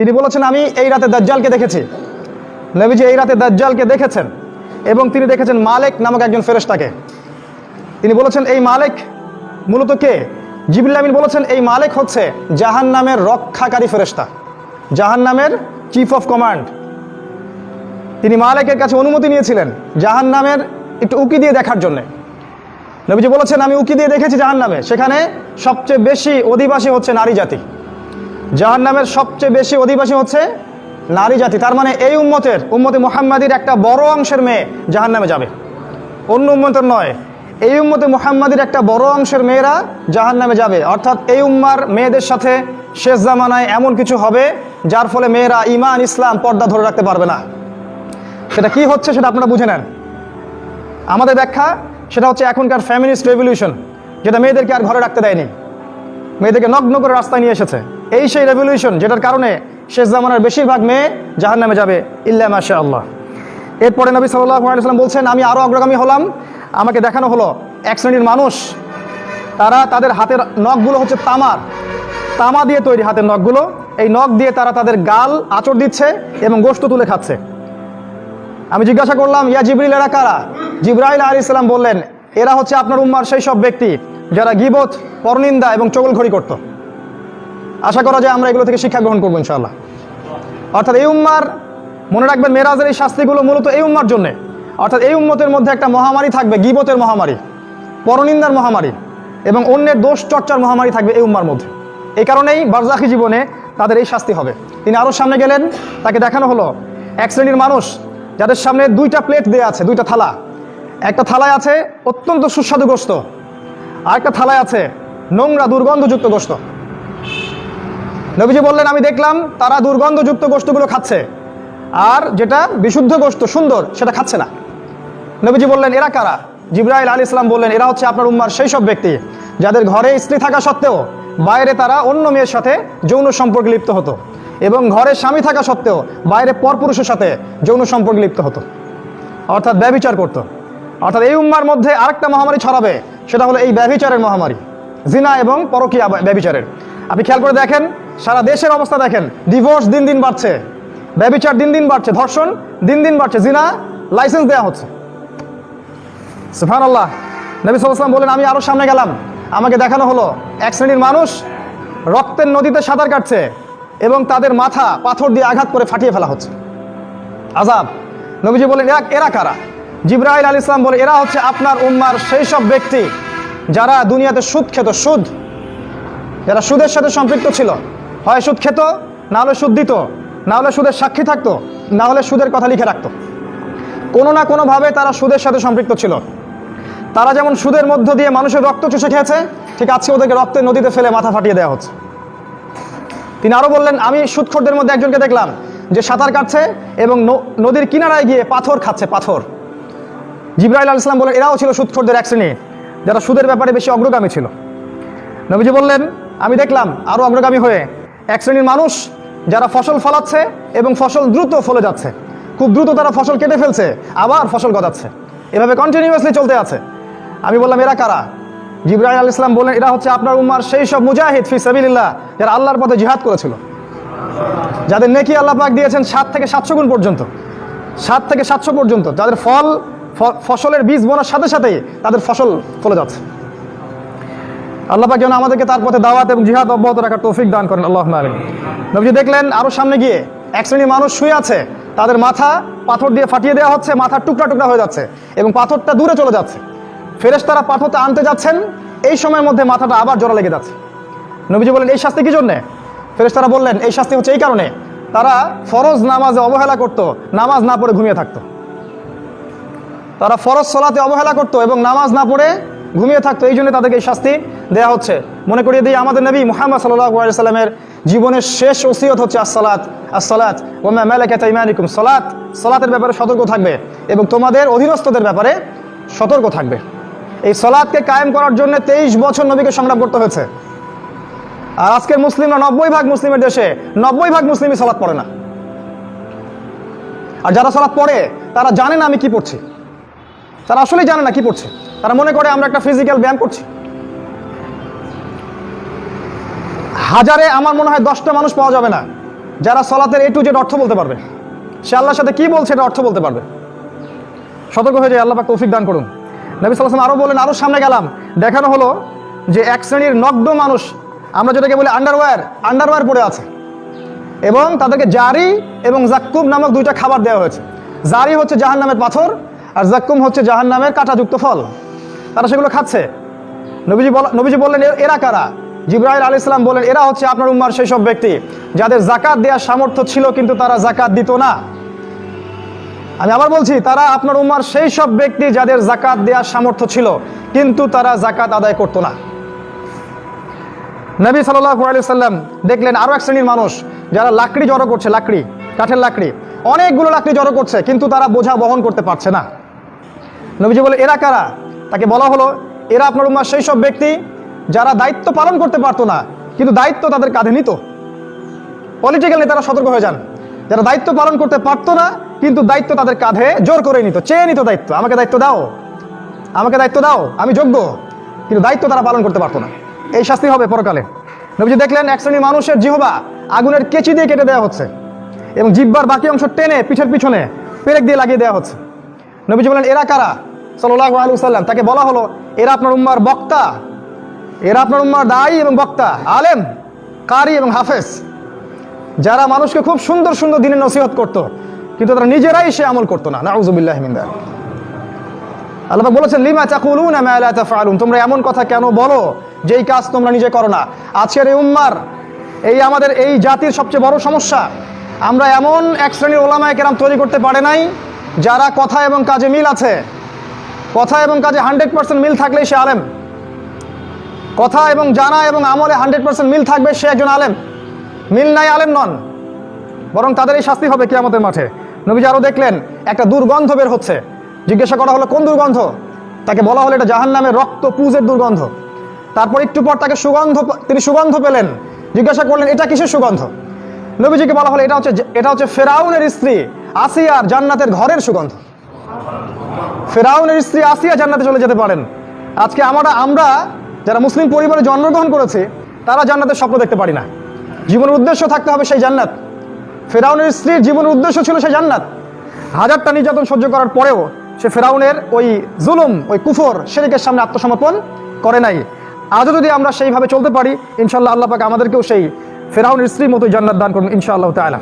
তিনি বলেছেন আমি এই রাতে দাজ্জালকে দেখেছি। নবীজি এই রাতে দাজ্জালকে দেখেছেন এবং তিনি দেখেছেন মালেক নামক একজন ফেরেশতাকে। তিনি বলেছেন এই মালেক মূলত কে? জিবরিল আমিন বলেছেন এই মালেক হচ্ছে জাহান্নামের রক্ষাকারী ফেরেশতা, জাহান্নামের চিফ অফ কমান্ড। তিনি মালেকের কাছে অনুমতি নিয়েছিলেন জাহান্নামের একটু উকি দিয়ে দেখার জন্যে। নবীজি বলেছেন আমি উকি দিয়ে দেখেছি জাহান্নামে, সেখানে সবচেয়ে বেশি অধিবাসী হচ্ছে নারী জাতি। জাহান্নামের সবচেয়ে বেশি অধিবাসী হচ্ছে নারী জাতি। তার মানে এই উম্মতে মুহাম্মাদির একটা বড় অংশের মেয়ে জাহান্নামে যাবে, অন্য উম্মতের নয়। এই উম্মতে মুহাম্মাদির একটা বড় অংশের মেয়েরা জাহান্নামে যাবে। অর্থাৎ এই উম্মার মেয়েদের সাথে শেষ জামানায় এমন কিছু হবে যার ফলে মেয়েরা ঈমান ইসলাম পর্দা ধরে রাখতে পারবে না। সেটা কি হচ্ছে সেটা আপনারা বুঝে নেন। আমাদের ব্যাখ্যা সেটা হচ্ছে এখনকার ফ্যামিনিস্ট রেভলিউশন, যেটা মেয়েদেরকে আর ঘরে রাখতে দেয়নি, মেয়েদেরকে নগ্ন করে রাস্তায় নিয়ে এসেছে। এই সেই রেভলিউশন যেটার কারণে শেষ জামানার বেশিরভাগ মেয়ে জাহান্নামে যাবে ইল্লা মাশাআল্লাহ। এরপরে নবী সাল্লাল্লাহু আলাইহি ওয়াসাল্লাম বলছেন আমি আরও অগ্রগামী হলাম, আমাকে দেখানো হলো এক শ্রেণীর মানুষ, তাদের হাতের নখগুলো হচ্ছে তামা দিয়ে তৈরি হাতের নখগুলো। এই নখ দিয়ে তারা তাদের গাল আঁচড় দিচ্ছে এবং গোশত তুলে খাচ্ছে। আমি জিজ্ঞাসা করলাম ইয়া জিবরিল এরা কারা? জিবরাইল আলাইহিস সালাম বললেন এরা হচ্ছে আপনার উম্মার সেই সব ব্যক্তি যারা গীবত, পরনিন্দা এবং চগলখড়ি করত। আশা করা যায় আমরা এগুলো থেকে শিক্ষা গ্রহণ করবো ইনশাআল্লাহ। অর্থাৎ এই উম্মার, মনে রাখবেন মেরাজের এই শাস্তিগুলো মূলত এই উম্মার জন্যে। অর্থাৎ এই উম্মতের মধ্যে একটা মহামারী থাকবে, গীবতের মহামারী, পরনিন্দার মহামারী এবং অন্যের দোষ চর্চার মহামারী থাকবে এই উম্মার মধ্যে। এই কারণেই বারজাখী জীবনে তাদের এই শাস্তি হবে। তিনি আরও সামনে গেলেন, তাকে দেখানো হলো এক শ্রেণীর মানুষ যাদের সামনে দুইটা প্লেট দেওয়া আছে, দুইটা থালা। একটা থালায় আছে অত্যন্ত সুস্বাদু গোশত, আর একটা থালায় আছে নোংরা দুর্গন্ধযুক্ত গোশত। নবীজি বললেন আমি দেখলাম তারা দুর্গন্ধযুক্ত গোশতগুলো খাচ্ছে, আর যেটা বিশুদ্ধ গোশত সুন্দর সেটা খাচ্ছে না। নবীজি বললেন এরা কারা? জিবরাইল আলাইহিস সালাম বললেন এরা হচ্ছে আপনার উম্মার সেই সব ব্যক্তি যাদের ঘরে স্ত্রী থাকা সত্ত্বেও বাইরে তারা অন্য মেয়ের সাথে যৌন সম্পর্কে লিপ্ত হতো, এবং ঘরে স্বামী থাকা সত্ত্বেও বাইরে পরপুরুষের সাথে যৌন সম্পর্কে লিপ্ত হতো, অর্থাৎ ব্যভিচার করত। অর্থাৎ এই উম্মার মধ্যে আরেকটা মহামারী ছড়াবে, সেটা হলো এই ব্যভিচারের মহামারী, জিনা এবং পরকীয়া ব্যভিচারের। আপনি খেয়াল করে দেখেন সারা দেশের অবস্থা দেখেন, ডিভোর্স দিন দিন বাড়ছে, ব্যভিচার দিন দিন বাড়ছে, ধর্ষণ দিন দিন বাড়ছে, জিনা লাইসেন্স দেওয়া হচ্ছে। সুবহানাল্লাহ। নবী সাল্লাল্লাহু আলাইহি ওয়াসাল্লাম বলেন আমি আরও সামনে গেলাম, আমাকে দেখানো হলো এক শ্রেণীর মানুষ রক্তের নদীতে সাঁতার কাটছে এবং তাদের মাথা পাথর দিয়ে আঘাত করে ফাটিয়ে ফেলা হচ্ছে। আযাব। নবীজি বলেন এরা কারা? জিবরাইল আলাইহিস সালাম বলে এরা হচ্ছে আপনার উম্মার সেই সব ব্যক্তি যারা দুনিয়াতে সুদ খেত, যারা সুদের সাথে সম্পৃক্ত ছিল। হয় সুদ খেত, না হলে সুদ দিত, না হলে সুদের সাক্ষী থাকতো, না হলে সুদের কথা লিখে রাখতো। কোনো না কোনোভাবে তারা সুদের সাথে সম্পৃক্ত ছিল। তারা যেমন সুদের মধ্য দিয়ে মানুষের রক্ত চুষে খেয়েছে, ঠিক আজকে ওদেরকে রক্তের নদীতে ফেলে মাথা ফাটিয়ে দেওয়া হচ্ছে। তিনি আরও বললেন আমি সুদখোরদের মধ্যে একজনকে দেখলাম যে সাঁতার কাটছে এবং নদীর কিনারায় গিয়ে পাথর খাচ্ছে, পাথর। জিবরাইল আলাইহিস সালাম বলেন এরাও ছিল সুদখোরদের এক শ্রেণী যারা সুদের ব্যাপারে বেশি অগ্রগামী ছিল। নবীজি বললেন আমি দেখলাম আরও অগ্রগামী হয়ে এক শ্রেণীর মানুষ যারা ফসল ফলাচ্ছে এবং ফসল দ্রুত ফলে যাচ্ছে, খুব দ্রুত তারা ফসল কেটে ফেলছে, আবার ফসল গজাচ্ছে, এভাবে কন্টিনিউয়াসলি চলতে আছে। আমি বললাম এরা কারা? জিবরাইল আলাইহিস সালাম বললেন এরা হচ্ছে আপনার উম্মার সেই সব মুজাহিদ ফি সাবিলিল্লাহ যারা আল্লাহর পথে জিহাদ করেছিল, যাদের নেকি আল্লাহ পাক দিয়েছেন 7 থেকে 700 গুণ পর্যন্ত, 7 থেকে 700 পর্যন্ত, যাদের ফসলের বীজ বোনার সাথে সাথেই তাদের ফসল ফলে যাচ্ছে। আল্লাহ পাক যেন আমাদেরকে তার পথে দাওয়াত এবং জিহাদ অব্যাহত রাখার তৌফিক দান করেন, আল্লাহুম্মা আমিন। নবীজি দেখলেন আরও সামনে গিয়ে এক শ্রেণীর মানুষ শুয়ে আছে, তাদের মাথা পাথর দিয়ে ফাটিয়ে দেওয়া হচ্ছে, মাথার টুকরা টুকরা হয়ে যাচ্ছে এবং পাথরটা দূরে চলে যাচ্ছে। ফেরেশতারা পাথরটা আনতে যাচ্ছেন, এই সময়ের মধ্যে মাথাটা আবার জোড়া লেগে যাচ্ছে। নবীজি বললেন এই শাস্তি কি জন্যে? ফেরেশতারা বললেন এই শাস্তি হচ্ছে এই কারণে তারা ফরজ নামাজে অবহেলা করত, নামাজ না পড়ে ঘুমিয়ে থাকতো। তারা ফরজ সালাতে অবহেলা করত এবং নামাজ না পড়ে ঘুমিয়ে থাকতো, এই জন্য তাদেরকে এই শাস্তি দেওয়া হচ্ছে। মনে করিয়ে দিই আমাদের নবী মুহাম্মদ সাল্লাল্লাহু আলাইহি ওয়াসাল্লামের জীবনের শেষ ওসিয়ত হচ্ছে আসসালাত ওয়া মা মালাকাত আইমানুকুম, সালাতের ব্যাপারে সতর্ক থাকবে এবং তোমাদের অধীনস্থদের ব্যাপারে সতর্ক থাকবে। এই সালাতকে কায়েম করার জন্য 23 বছর নবীকে সংগ্রাম করতে হয়েছে। আর আজকের মুসলিমরা 90% মুসলিমের দেশে 90% মুসলিমই সালাত পড়ে না। আর যারা সালাত পড়ে তারা জানে না আমি কি পড়ছি, তারা আসলেই জানে না কি পড়ছে। তারা মনে করে আমরা একটা ফিজিক্যাল ব্যায়াম করছি। হাজারে আমার মনে হয় 10টা মানুষ পাওয়া যাবে না যারা সলাতের A to Z অর্থ বলতে পারবে, সে আল্লাহর সাথে কি বলছে এটা অর্থ বলতে পারবে। সতর্ক হয়ে যায়, আল্লাহ পাক তৌফিক দান করুন। নবী সাল্লাল্লাহু আলাইহি ওয়াসাল্লাম আরও বললেন, আরও সামনে গেলাম, দেখানো হলো যে এক শ্রেণীর নগ্ন মানুষ, আমরা যেটাকে বলি আন্ডারওয়্যার পরে আছে, এবং তাদেরকে জারি এবং জাক্কুম নামক দুইটা খাবার দেওয়া হয়েছে। জারি হচ্ছে জাহান্নামের পাথর, আর জাক্কুম হচ্ছে জাহান্নামের কাঁটাযুক্ত ফল। তারা সেগুলো খাচ্ছে। নবীজি বললেন, এরা কারা? জিবরাইল আলাইহিস সালাম বললেন, এরা হচ্ছে আপনার উম্মার সেই সব ব্যক্তি যাদের যাকাত দেওয়ার সামর্থ্য ছিল কিন্তু তারা যাকাত দিত না। আমি আবার বলছি, তারা আপনার উম্মার সেই সব ব্যক্তি যাদের যাকাত দেওয়ার সামর্থ্য ছিল কিন্তু তারা যাকাত আদায় করতো না। নবী সাল্লাল্লাহু আলাইহি ওয়াসাল্লাম দেখলেন আরও এক শ্রেণীর মানুষ যারা লাকড়ি জড়ো করছে, কাঠের লাকড়ি, অনেকগুলো লাকড়ি জড়ো করছে কিন্তু তারা বোঝা বহন করতে পারছে না। নবীজি বলে, এরা কারা? তাকে বলা হলো, এরা আপনার উম্মার সেই সব ব্যক্তি যারা দায়িত্ব পালন করতে পারতো না কিন্তু দায়িত্ব তাদের কাঁধে নিত। পলিটিক্যাল নেতারা সতর্ক হয়ে যান, যারা দায়িত্ব পালন করতে পারতো না কিন্তু দায়িত্ব তাদের কাঁধে জোর করে নিত, চেয়ে নিত দায়িত্ব, আমাকে দায়িত্ব দাও, আমি যোগ্য, কিন্তু দায়িত্ব তারা পালন করতে পারতো না। এই শাস্তি হবে পরকালে। নবীজি দেখলেন এক শ্রেণীর মানুষের জিহ্বা আগুনের কেচি দিয়ে কেটে দেওয়া হচ্ছে এবং জিহ্বার বাকি অংশ টেনে পিঠের পিছনে পেরেক দিয়ে লাগিয়ে দেওয়া হচ্ছে। নবীজি বলেন, এরা কারা? সাল্লাল্লাহু আলাইহি ওয়াসাল্লাম তাকে বলা হলো, এরা আপনার উম্মার বক্তা, এরা আপনার উম্মার দায়ী এবং বক্তা, আলেম, কারি এবং হাফেজ, যারা মানুষকে খুব সুন্দর সুন্দর দিনের নসিহত করতো কিন্তু তারা নিজেরাই সে আমল করতো না। নাউযুবিল্লাহি মিন যালিক। আল্লাহ পাক বলেছেন, লিমা তাকুলুনা মা লা তাফআলুন, তোমরা এমন কথা কেন বলো যেই কাজ তোমরা নিজে করো না। আজকের এই উম্মার, আমাদের এই জাতির সবচেয়ে বড় সমস্যা, আমরা এমন এক শ্রেণীর ওলামায়ে কেরাম তৈরি করতে পারে নাই যারা কথা এবং কাজে মিল আছে। কথা এবং কাজে 100% মিল থাকলেই সে আলেম, কথা এবং জানা এবং আমলে 100% মিল থাকবে সে একজন আলেম। মিল নাই, আলেম নন, বরং তাদের এই শাস্তি হবে কিয়ামতের মাঠে। নবীজি আরও দেখলেন একটা দুর্গন্ধ বের হচ্ছে। জিজ্ঞাসা করা হলো, কোন দুর্গন্ধ? তাকে বলা হলো, এটা জাহান্নামের রক্ত পুজের দুর্গন্ধ। তারপর একটু পর তাকে তিনি সুগন্ধ পেলেন। জিজ্ঞাসা করলেন, এটা কিসের সুগন্ধ? নবীজিকে বলা হলো, এটা হচ্ছে ফেরাউনের স্ত্রী আসিয়ার জান্নাতের ঘরের সুগন্ধ। ফেরাউনের স্ত্রী আসিয়া জান্নাতে চলে যেতে পারেন। আজকে আমরা যারা মুসলিম পরিবারে জন্মগ্রহণ করেছি তারা জান্নাতের স্বপ্ন দেখতে পারি না। জীবনের উদ্দেশ্য থাকতে হবে সেই জান্নাত। ফেরাউনের স্ত্রীর জীবনের উদ্দেশ্য ছিল সেই জান্নাত। হাজারটা নির্যাতন সহ্য করার পরেও সে ফেরাউনের ওই জুলুম, ওই কুফর, শিরকের সামনে আত্মসমর্পণ করে নাই। আজও যদি আমরা সেইভাবে চলতে পারি, ইনশাআল্লাহ আল্লাহ পাক আমাদেরকেও সেই ফেরাউনের স্ত্রীর মতোই জান্নাত দান করুন ইনশাআল্লাহ তাআলা।